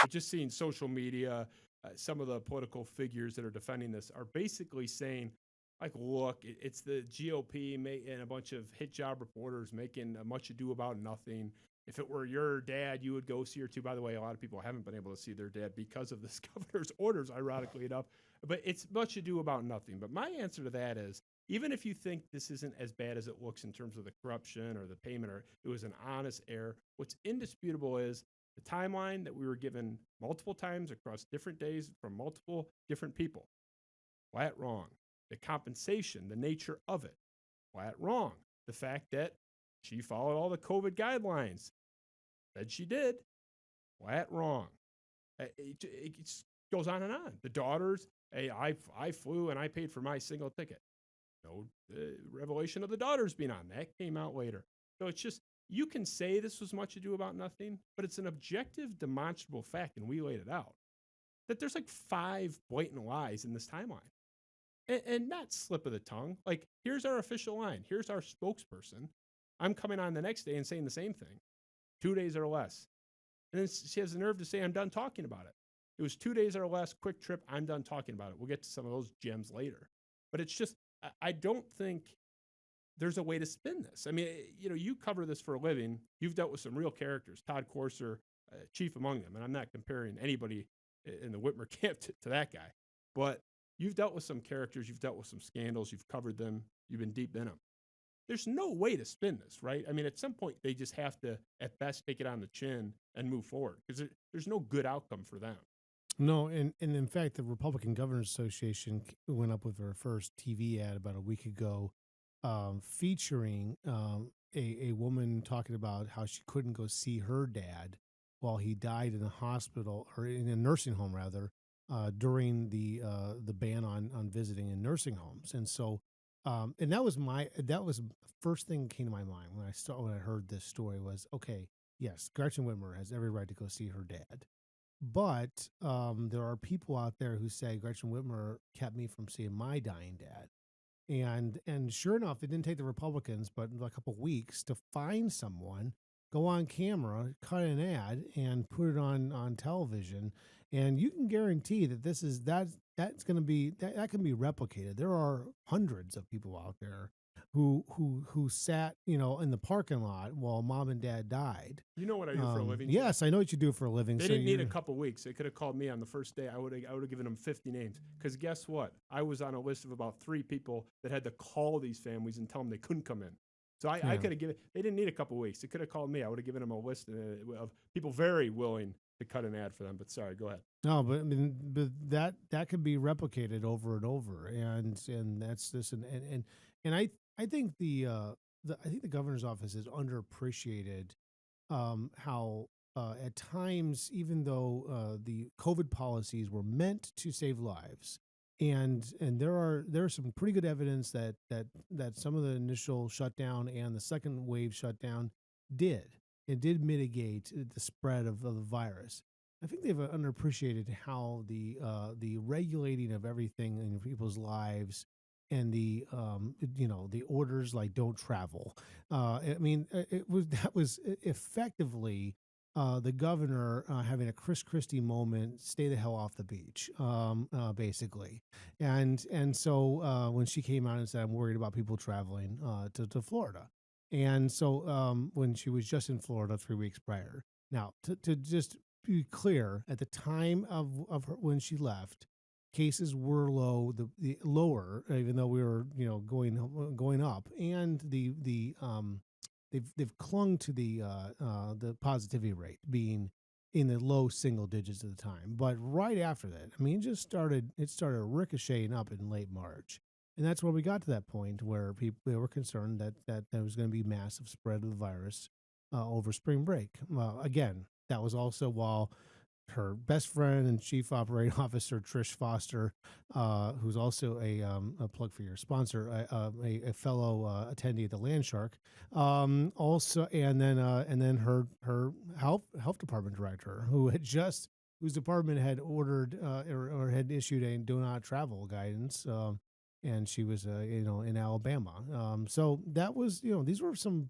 just seeing social media, some of the political figures that are defending this are basically saying, like, look, it's the GOP and a bunch of hit job reporters making much ado about nothing. If it were your dad, you would go see her too. By the way, a lot of people haven't been able to see their dad because of this governor's orders, ironically enough. But it's much ado about nothing. But my answer to that is, even if you think this isn't as bad as it looks in terms of the corruption or the payment, or it was an honest error, what's indisputable is the timeline that we were given multiple times across different days from multiple different people. Flat wrong. The compensation, the nature of it, flat wrong. The fact that she followed all the COVID guidelines, said she did, flat wrong. It goes on and on. The daughters, hey, I flew and I paid for my single ticket. No revelation of the daughters being on. That came out later. So it's just, you can say this was much ado about nothing, but it's an objective, demonstrable fact, and we laid it out, that there's like 5 blatant lies in this timeline. And not slip of the tongue. Like, here's our official line. Here's our spokesperson. I'm coming on the next day and saying the same thing. 2 days or less. And then she has the nerve to say, I'm done talking about it. It was 2 days or less, quick trip. I'm done talking about it. We'll get to some of those gems later. But it's just, I don't think there's a way to spin this. I mean, you cover this for a living. You've dealt with some real characters. Todd Corser, chief among them. And I'm not comparing anybody in the Whitmer camp to that guy. But you've dealt with some characters, you've dealt with some scandals, you've covered them, you've been deep in them. There's no way to spin this, right? I mean, at some point, they just have to, at best, take it on the chin and move forward, because there's no good outcome for them. No, and in fact, the Republican Governors Association went up with their first TV ad about a week ago, featuring a woman talking about how she couldn't go see her dad while he died in a hospital, or in a nursing home, rather, during the ban on visiting in nursing homes. And so, and that was the first thing that came to my mind when I heard this story was, okay, yes, Gretchen Whitmer has every right to go see her dad. But there are people out there who say Gretchen Whitmer kept me from seeing my dying dad. And sure enough, it didn't take the Republicans but a couple of weeks to find someone, go on camera, cut an ad, and put it on television. And you can guarantee that that's going to be that can be replicated. There are hundreds of people out there who sat, in the parking lot while mom and dad died. You know what I do for a living? Yes, I know what you do for a living. They didn't need a couple weeks. They could have called me on the first day. I would have given them 50 names. Because guess what? I was on a list of about 3 people that had to call these families and tell them they couldn't come in. So I could have given. They didn't need a couple weeks. They could have called me. I would have given them a list of people very willing to cut an ad for them. But sorry, go ahead. No, but I mean, that could be replicated over and over, and that's this, and I think I think the governor's office is underappreciated. How at times, even though the COVID policies were meant to save lives, and there are some pretty good evidence that some of the initial shutdown and the second wave shutdown did mitigate the spread of the virus. I think they've underappreciated how the regulating of everything in people's lives and the orders like don't travel. I mean, that was effectively the governor having a Chris Christie moment, stay the hell off the beach, basically. And so when she came out and said, I'm worried about people traveling to Florida. And so when she was just in Florida 3 weeks prior. Now, to just be clear, at the time of her, when she left, cases were lower, even though we were going up, and they've clung to the positivity rate being in the low single digits at the time. But right after that, I mean, it started ricocheting up in late March. And that's where we got to that point where they were concerned that there was going to be massive spread of the virus over spring break. Well, again, that was also while her best friend and chief operating officer, Trish Foster, who's also a plug for your sponsor, a fellow attendee at the Land Shark, also, and then her health department director, whose department had ordered or had issued a do not travel guidance. And she was, in Alabama. So that was, these were some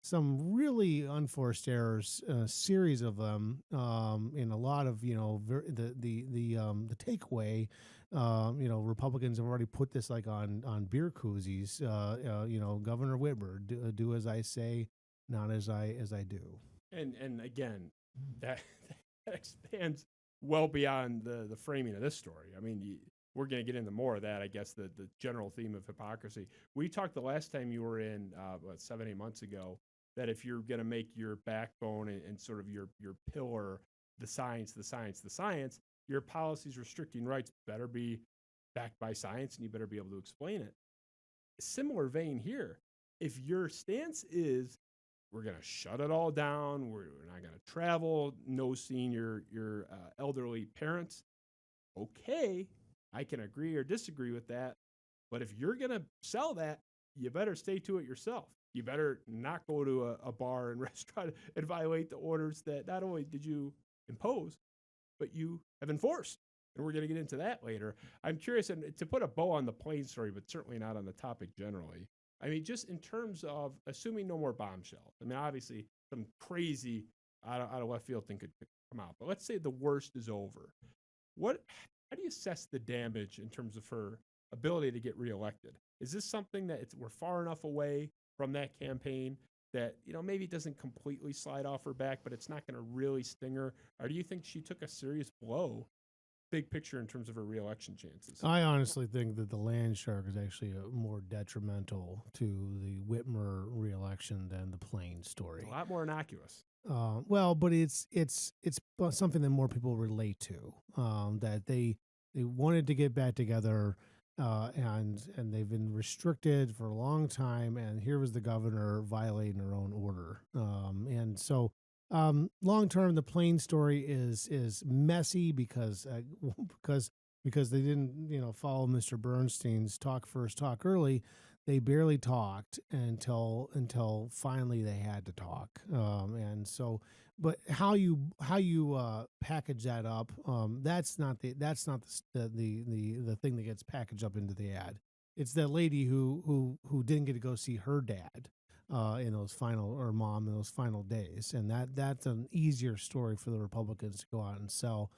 some really unforced errors, series of them, in a lot of, the takeaway. Republicans have already put this like on beer koozies. Governor Whitmer, do as I say, not as I do. And again, that, that expands well beyond the framing of this story. I mean, we're going to get into more of that, I guess, the general theme of hypocrisy. We talked the last time you were in, 7, 8 months ago, that if you're going to make your backbone and sort of your pillar, the science, your policies restricting rights better be backed by science, and you better be able to explain it. Similar vein here. If your stance is we're going to shut it all down, we're not going to travel, no seeing your elderly parents, okay, I can agree or disagree with that. But if you're going to sell that, you better stay to it yourself. You better not go to a bar and restaurant and violate the orders that not only did you impose, but you have enforced. And we're going to get into that later. I'm curious, and to put a bow on the plane story, but certainly not on the topic generally. I mean, just in terms of assuming no more bombshells. I mean, obviously, some crazy out of left field thing could come out. But let's say the worst is over. How do you assess the damage in terms of her ability to get reelected? Is this something that we're far enough away from that campaign that, maybe it doesn't completely slide off her back, but it's not going to really sting her? Or do you think she took a serious blow, big picture, in terms of her reelection chances? I honestly think that the land shark is actually more detrimental to the Whitmer reelection than the plane story. A lot more innocuous. Well, but it's something that more people relate to. That they wanted to get back together, and they've been restricted for a long time. And here was the governor violating her own order. And so, long term, the plane story is messy because they didn't follow Mr. Bernstein's talk first, talk early. They barely talked until finally they had to talk. And so, but how you package that up, that's not the thing that gets packaged up into the ad. It's that lady who didn't get to go see her dad in those mom in those final days, and that's an easier story for the Republicans to go out and sell,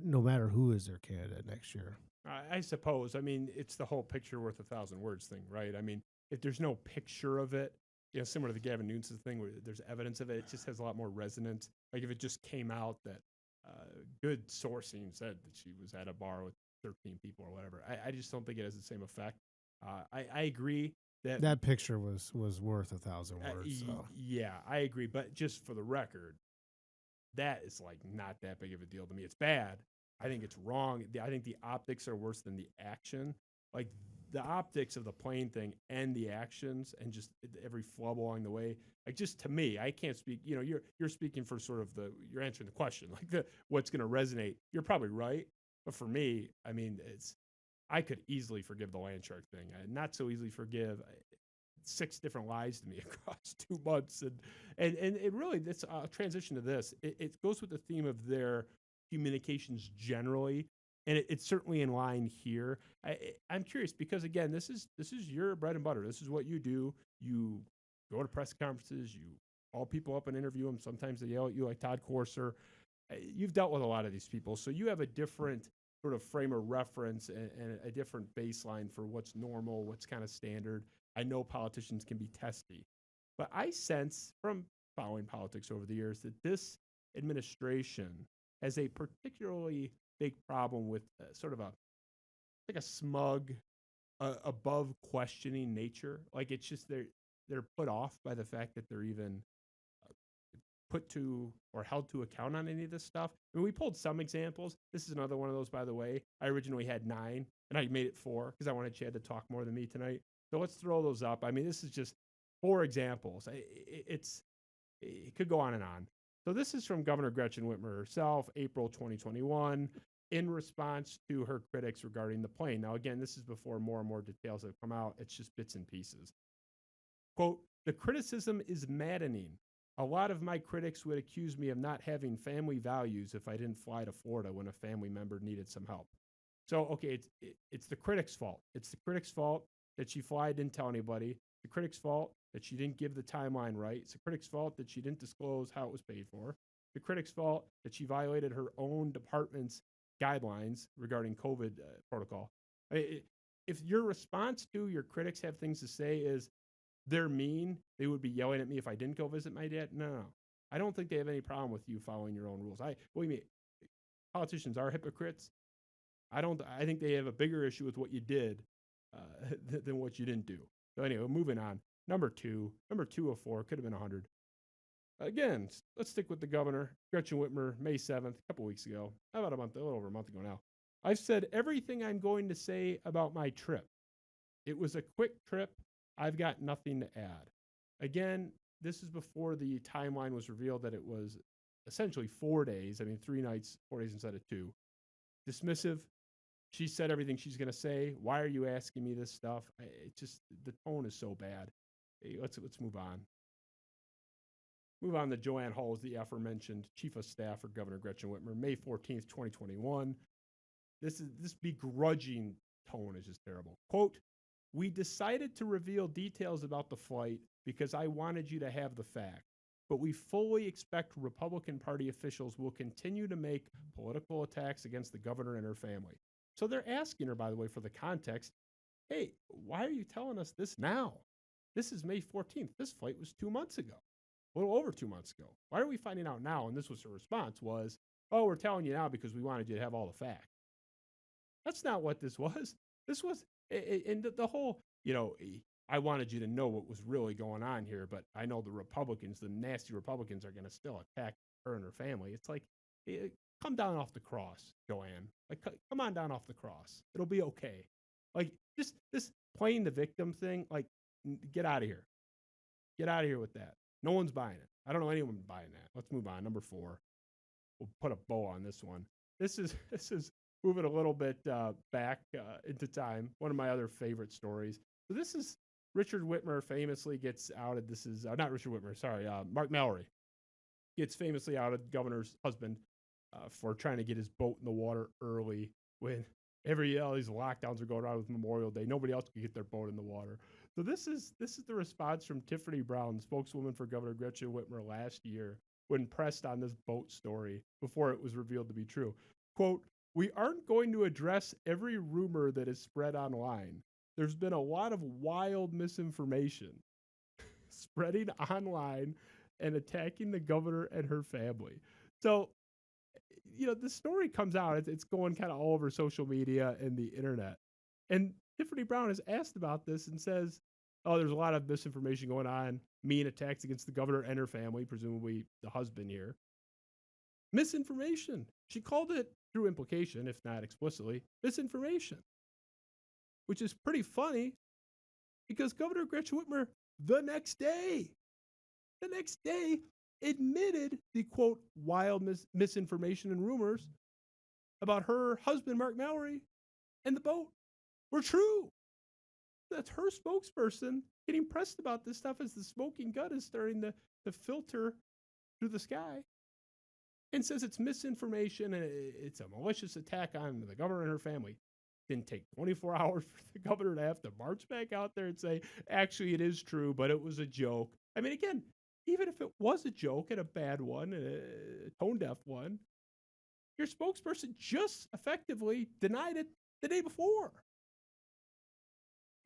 no matter who is their candidate next year. I suppose. I mean, it's the whole picture worth 1,000 words thing, right? I mean, if there's no picture of it, similar to the Gavin Newsom thing, where there's evidence of it, it just has a lot more resonance. Like if it just came out that good sourcing said that she was at a bar with 13 people or whatever, I just don't think it has the same effect. I agree that picture was worth 1,000 words. So. Yeah, I agree. But just for the record, that is like not that big of a deal to me. It's bad. I think it's wrong. I think the optics are worse than the action. Like the optics of the plane thing and the actions and just every flub along the way. Like just to me, I can't speak. You're speaking for sort of you're answering the question. Like what's going to resonate. You're probably right. But for me, I mean, I could easily forgive the land shark thing. Not so easily forgive 6 different lies to me across 2 months, and it really, this transition to this. It goes with the theme of their communications generally, and it's certainly in line here. I'm curious because again, this is your bread and butter. This is what you do. You go to press conferences. You call people up and interview them. Sometimes they yell at you like Todd Corser. You've dealt with a lot of these people, so you have a different sort of frame of reference and a different baseline for what's normal, what's kind of standard. I know politicians can be testy, but I sense from following politics over the years that this administration has a particularly big problem with sort of like a smug, above questioning nature. Like it's just they're put off by the fact that they're even put to or held to account on any of this stuff. I mean, we pulled some examples. This is another one of those, by the way. I originally had 9, and I made it 4 because I wanted Chad to talk more than me tonight. So let's throw those up. I mean, this is just 4 examples. It could go on and on. So this is from Governor Gretchen Whitmer herself, April 2021, in response to her critics regarding the plane. Now, again, this is before more and more details have come out. It's just bits and pieces. Quote, "The criticism is maddening. A lot of my critics would accuse me of not having family values if I didn't fly to Florida when a family member needed some help." So, okay, it's the critics' fault. It's the critics' fault that she didn't tell anybody. The critics' fault that she didn't give the timeline right. It's the critic's fault that she didn't disclose how it was paid for. The critic's fault that she violated her own department's guidelines regarding COVID protocol. If your response to your critics have things to say is they're mean, they would be yelling at me if I didn't go visit my dad. No. I don't think they have any problem with you following your own rules. What do you mean? Politicians are hypocrites. I think they have a bigger issue with what you did than what you didn't do. So anyway, moving on. Number 204, could have been 100. Again, let's stick with the governor, Gretchen Whitmer, May 7th, a couple weeks ago, about a little over a month ago now. I've said everything I'm going to say about my trip. It was a quick trip. I've got nothing to add. Again, this is before the timeline was revealed that it was essentially 4 days. 3 nights, 4 days instead of 2. Dismissive. She said everything she's going to say. Why are you asking me this stuff? The tone is so bad. Hey, let's move on. Move on to Joanne Halls, the aforementioned Chief of Staff for Governor Gretchen Whitmer, May 14th, 2021. This begrudging tone is just terrible. Quote, "We decided to reveal details about the flight because I wanted you to have the fact, but we fully expect Republican Party officials will continue to make political attacks against the governor and her family." So they're asking her, by the way, for the context, hey, why are you telling us this now? This is May 14th. This flight was 2 months ago, a little over 2 months ago. Why are we finding out now? And this was her response was, oh, we're telling you now because we wanted you to have all the facts. That's not what this was. This was, and the whole, I wanted you to know what was really going on here, but I know the Republicans, the nasty Republicans, are going to still attack her and her family. It's like, come down off the cross, Joanne. Like, come on down off the cross. It'll be okay. Like, just this playing the victim thing, like, get out of here. Get out of here with that. No one's buying it. I don't know anyone buying that. Let's move on. Number 4. We'll put a bow on this one. This is moving a little bit back into time. One of my other favorite stories. So this is Richard Whitmer famously gets outed. This is not Richard Whitmer. Sorry, Mark Mallory gets famously outed, governor's husband, for trying to get his boat in the water early when all these lockdowns are going on with Memorial Day. Nobody else could get their boat in the water. So this is the response from Tiffany Brown, spokeswoman for Governor Gretchen Whitmer last year, when pressed on this boat story before it was revealed to be true. Quote, "We aren't going to address every rumor that is spread online. There's been a lot of wild misinformation spreading online and attacking the governor and her family." So, the story comes out. It's going kind of all over social media and the internet. And Tiffany Brown is asked about this and says, oh, there's a lot of misinformation going on, mean attacks against the governor and her family, presumably the husband here. Misinformation. She called it, through implication, if not explicitly, misinformation, which is pretty funny because Governor Gretchen Whitmer, the next day, admitted the, quote, wild misinformation and rumors about her husband, Mark Mallory, and the boat were true. That's her spokesperson getting pressed about this stuff as the smoking gun is starting to filter through the sky and says it's misinformation and it's a malicious attack on the governor and her family. Didn't take 24 hours for the governor to have to march back out there and say, actually, it is true, but it was a joke. Again, even if it was a joke and a bad one, a tone-deaf one, your spokesperson just effectively denied it the day before.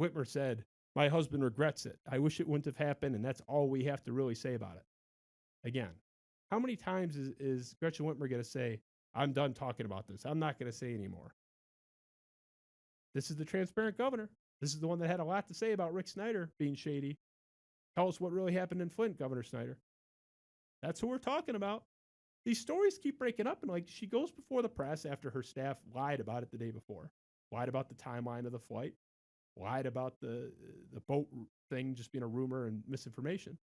Whitmer said, "My husband regrets it. I wish it wouldn't have happened, and that's all we have to really say about it." Again, how many times is Gretchen Whitmer going to say, I'm done talking about this. I'm not going to say anymore. This is the transparent governor. This is the one that had a lot to say about Rick Snyder being shady. Tell us what really happened in Flint, Governor Snyder. That's who we're talking about. These stories keep breaking up, and she goes before the press after her staff lied about it the day before, lied about the timeline of the flight, lied about the boat thing just being a rumor and misinformation.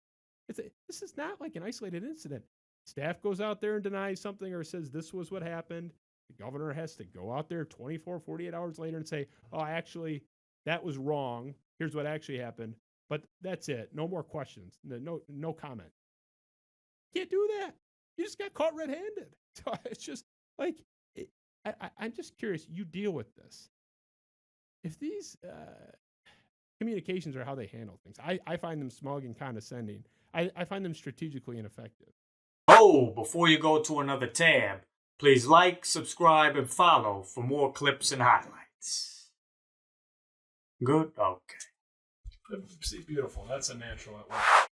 This is not like an isolated incident. Staff goes out there and denies something or says this was what happened. The governor has to go out there 24, 48 hours later and say, oh, actually, that was wrong. Here's what actually happened. But that's it. No more questions. No comment. Can't do that. You just got caught red-handed. So it's just I'm just curious. You deal with this. If these communications are how they handle things. I find them smug and condescending. I find them strategically ineffective. Oh, before you go to another tab, please like, subscribe, and follow for more clips and highlights. Good? Okay. See, beautiful. That's a natural at work.